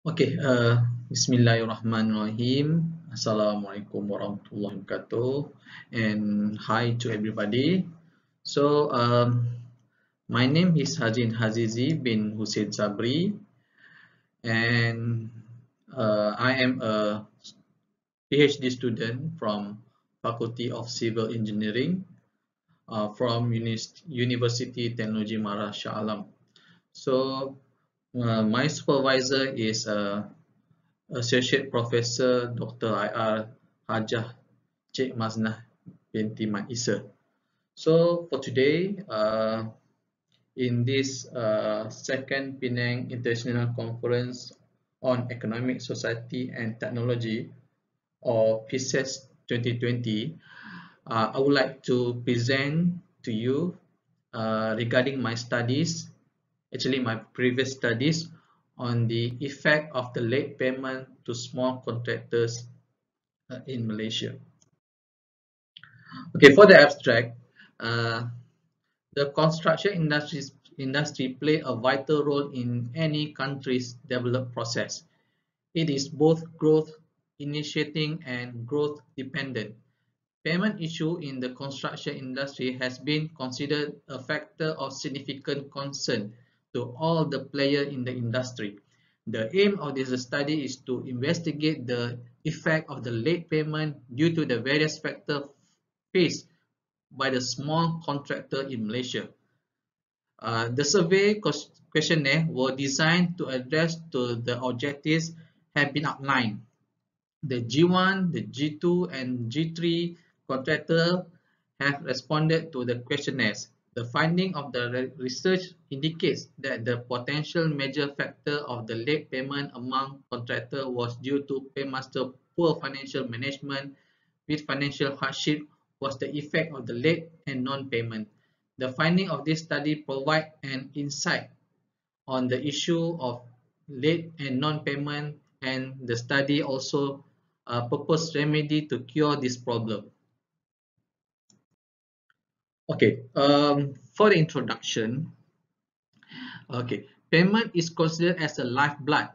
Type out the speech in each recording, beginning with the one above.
Okay, Bismillahirrahmanirrahim. Assalamualaikum warahmatullahi wabarakatuh, and hi to everybody. So, my name is Hazizi bin Hussain Sabri, and I am a PhD student from Faculty of Civil Engineering from Universiti Teknologi Malaysia Alam. So, my supervisor is Associate Professor Dr. IR Hajah Cik Maznah binti Mat Isa. So for today, in this second Penang International Conference on Economic Society and Technology, or PICES 2020, I would like to present to you regarding my studies, actually my previous studies, on the effect of the late payment to small contractors in Malaysia. Okay, for the abstract, uh, the construction industry play a vital role in any country's development process. It is both growth initiating and growth dependent. Payment issue in the construction industry has been considered a factor of significant concern to all the players in the industry. The aim of this study is to investigate the effect of the late payment due to the various factors faced by the small contractor in Malaysia. The survey questionnaire were designed to address to the objectives have been outlined. The G1, the G2, and G3 contractors have responded to the questionnaires. The finding of the research indicates that the potential major factor of the late payment among contractors was due to paymaster poor financial management, with financial hardship was the effect of the late and non-payment. The finding of this study provide an insight on the issue of late and non-payment, and the study also propose remedy to cure this problem. Okay, for the introduction, okay, payment is considered as the lifeblood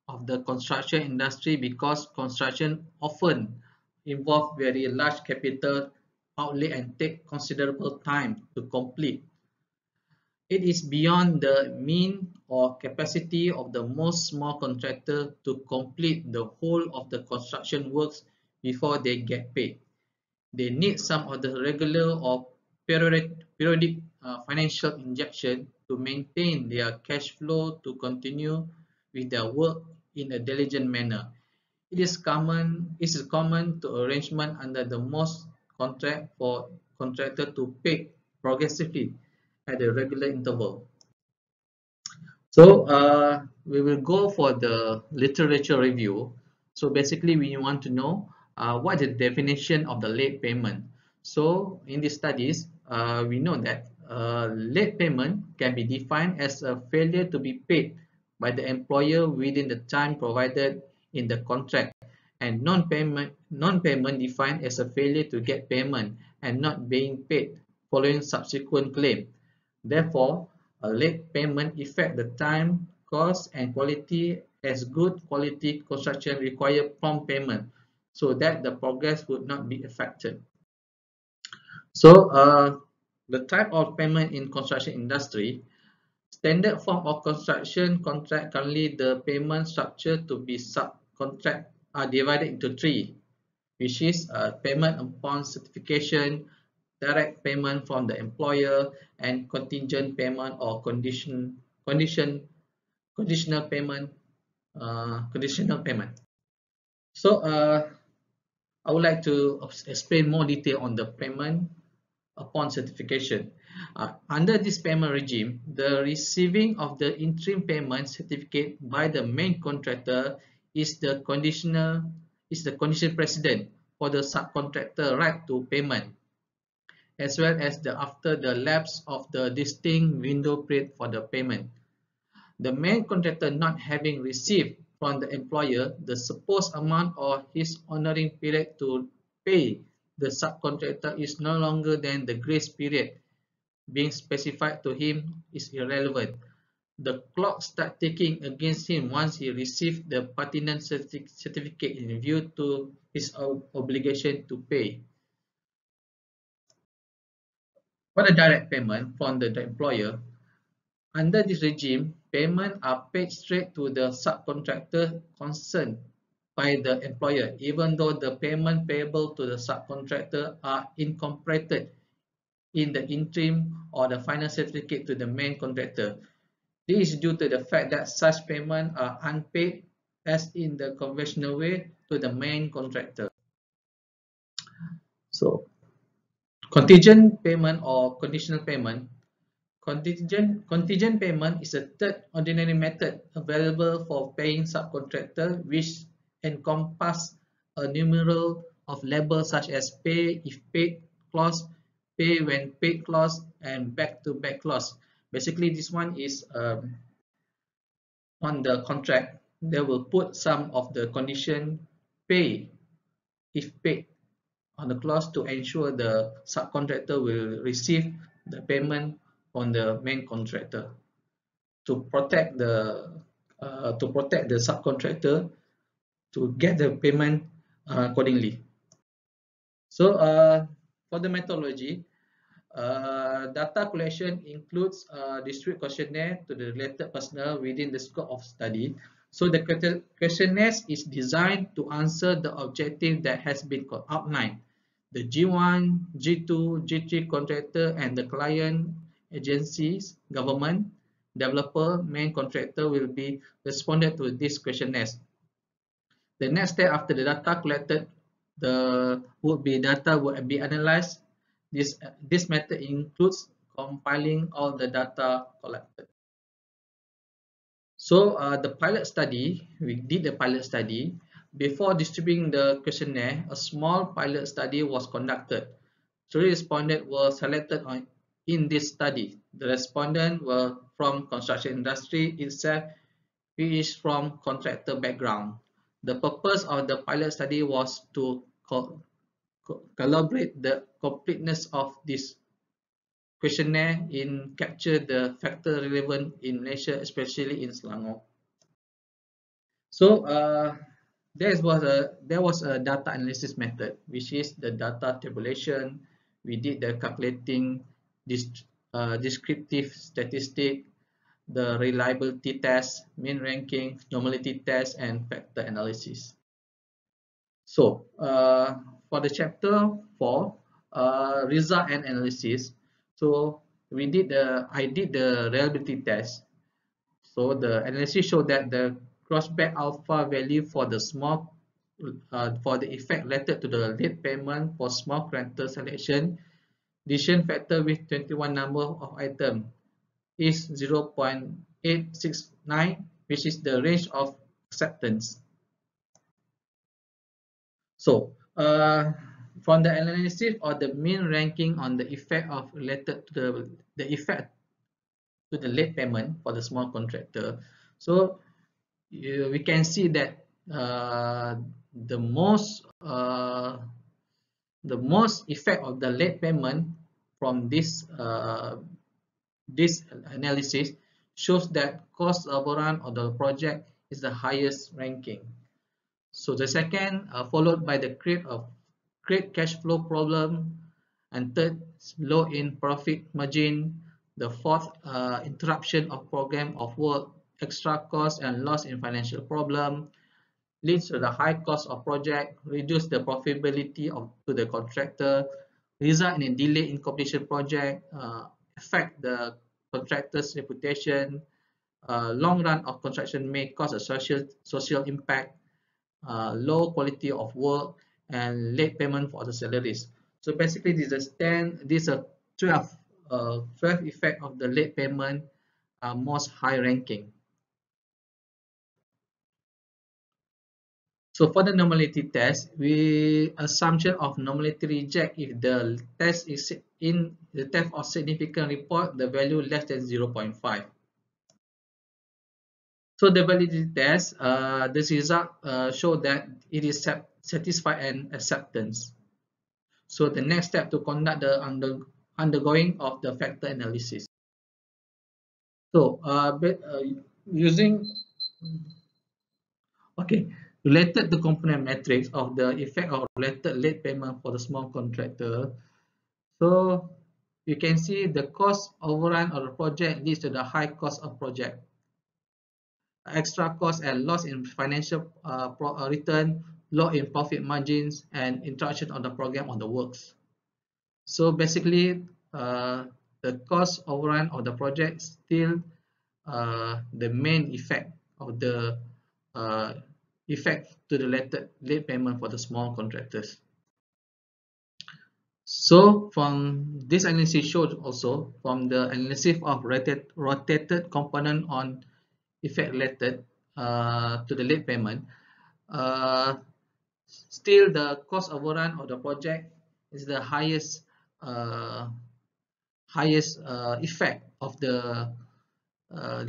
of the construction industry because construction often involve very large capital outlay and take considerable time to complete. It is beyond the mean or capacity of the most small contractor to complete the whole of the construction works before they get paid. They need some of the regular or periodic financial injection to maintain their cash flow to continue with their work in a diligent manner. It is common to arrangement under the most contract for contractor to pay progressively at a regular interval. So we will go for the literature review. So basically we want to know what is the definition of the late payment. So in these studies, we know that late payment can be defined as a failure to be paid by the employer within the time provided in the contract, and non-payment defined as a failure to get payment and not being paid following subsequent claim. Therefore, a late payment affects the time, cost, and quality, as good quality construction require prompt payment so that the progress would not be affected. So, the type of payment in construction industry, standard form of construction contract, currently the payment structure to be subcontract are divided into three, which is payment upon certification, direct payment from the employer, and contingent payment or conditional payment. Conditional payment. So I would like to explain more detail on the payment upon certification. Under this payment regime, the receiving of the interim payment certificate by the main contractor is the conditional precedent for the subcontractor right to payment, as well as after the lapse of the distinct window period for the payment. The main contractor not having received from the employer the supposed amount or his honoring period to pay the subcontractor is no longer than the grace period being specified to him is irrelevant. the clock starts ticking against him once he received the pertinent certificate in view to his obligation to pay. For the direct payment from the employer, under this regime, payments are paid straight to the subcontractor concerned by the employer, even though the payment payable to the subcontractor are incorporated in the interim or the final certificate to the main contractor. This is due to the fact that such payments are unpaid as in the conventional way to the main contractor. So, contingent payment or conditional payment. Contingent payment is a third ordinary method available for paying subcontractor, which encompass a numeral of labels such as pay if paid clause, pay when paid clause, and back-to-back clause. Basically, this one is on the contract. They will put some of the condition pay if paid on the clause to ensure the subcontractor will receive the payment on the main contractor to protect the subcontractor to get the payment accordingly. So for the methodology, data collection includes a district questionnaire to the related personnel within the scope of study. So the questionnaire is designed to answer the objective that has been outlined. The G1, G2, G3 contractor and the client agencies, government, developer, main contractor will be responded to this questionnaire. The next step after the data collected, data would be analyzed. This method includes compiling all the data collected. So the pilot study, we did the pilot study. Before distributing the questionnaire, a small pilot study was conducted. 3 respondents were selected in this study. The respondents were from construction industry itself, who is from contractor background. The purpose of the pilot study was to calibrate the completeness of this questionnaire in capture the factor relevant in Malaysia, especially in Selangor. So there was a data analysis method, which is the data tabulation. We did the calculating this descriptive statistic, the reliability test, mean ranking, normality test, and factor analysis. So for the chapter 4, result and analysis. So I did the reliability test. So the analysis showed that the crossback alpha value for the for the effect related to the late payment for small contractor selection, decision factor with 21 number of items is 0.869, which is the range of acceptance. So from the analysis or the mean ranking on the effect of related to the effect to the late payment for the small contractor. So we can see that the most effect of the late payment from this analysis shows that cost overrun of the project is the highest ranking. So the second followed by the create cash flow problem, and third, low in profit margin. The fourth, interruption of program of work, extra cost and loss in financial problem, leads to the high cost of project, reduce the profitability to the contractor, result in a delay in completion project, affect the contractor's reputation, long run of construction may cause a social impact, low quality of work, and late payment for the salaries. So basically, these are 12 effect of the late payment most high ranking. So for the normality test, we assumption of normality reject if the test is in the test of significant report the value less than 0.5. So the validity test, this result show that it is satisfied and acceptance. So the next step to conduct the undergoing of the factor analysis. So, using okay, related to component matrix of the effect of related late payment for the small contractor. So, you can see the cost overrun of the project leads to the high cost of project, extra cost and loss in financial return, loss in profit margins, and interruption of the program on the works. So basically, the cost overrun of the project still the main effect of the uh, effect to the late payment for the small contractors. So from this analysis showed also from the analysis of rotated component on effect related to the late payment, uh, still the cost overrun of the project is the uh, highest effect of the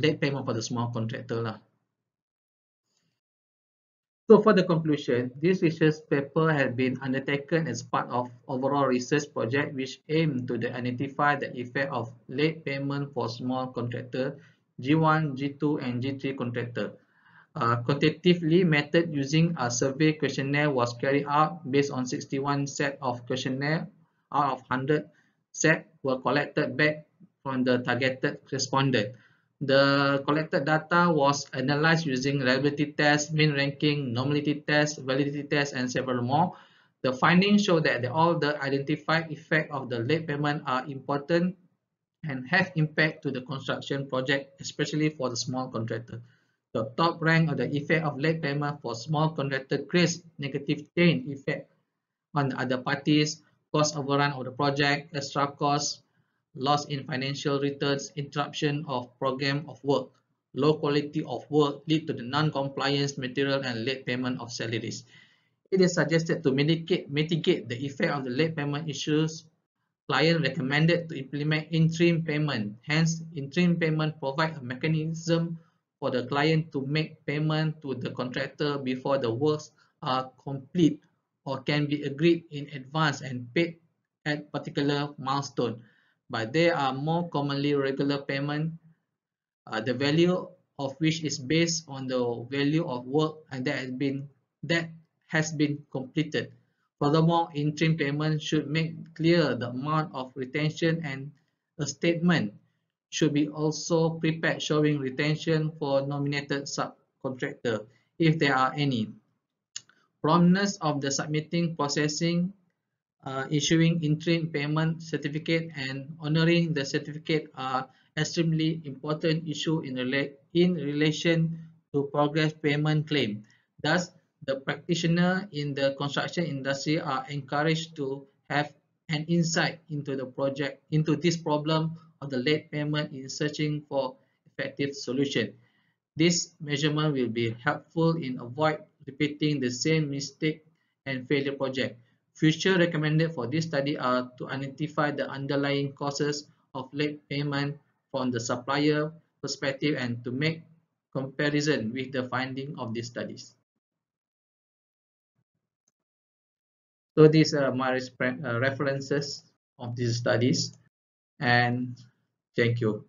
late payment for the small contractor lah. So for the conclusion, this research paper has been undertaken as part of overall research project which aim to identify the effect of late payment for small contractor, G1, G2 and G3 contractor. Quantitatively method using a survey questionnaire was carried out based on 61 set of questionnaire out of 100 set were collected back from the targeted respondent. The collected data was analyzed using reliability test, mean ranking, normality test, validity test, and several more. The findings show that all the identified effects of the late payment are important and have impact to the construction project, especially for the small contractor. The top rank of the effect of late payment for small contractor creates negative chain effect on the other parties, cost overrun of the project, extra costs, loss in financial returns, interruption of program of work, low quality of work lead to the non-compliance material and late payment of salaries. It is suggested to mitigate the effect of the late payment issues. Client recommended to implement interim payment. Hence, interim payment provide a mechanism for the client to make payment to the contractor before the works are complete or can be agreed in advance and paid at particular milestone. But there are more commonly regular payment, the value of which is based on the value of work and that has been completed. Furthermore, interim payment should make clear the amount of retention and a statement should be also prepared showing retention for nominated subcontractor if there are any. Promptness of the submitting processing issuing interim payment certificate and honoring the certificate are extremely important issue in relation to progress payment claim. Thus, the practitioner in the construction industry are encouraged to have an insight into this problem of the late payment in searching for effective solution. This measurement will be helpful in avoid repeating the same mistake and failure project. Future recommended for this study are to identify the underlying causes of late payment from the supplier perspective and to make comparison with the finding of these studies. So these are my references of these studies and thank you.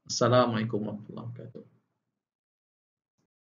Assalamualaikum warahmatullahi wabarakatuh.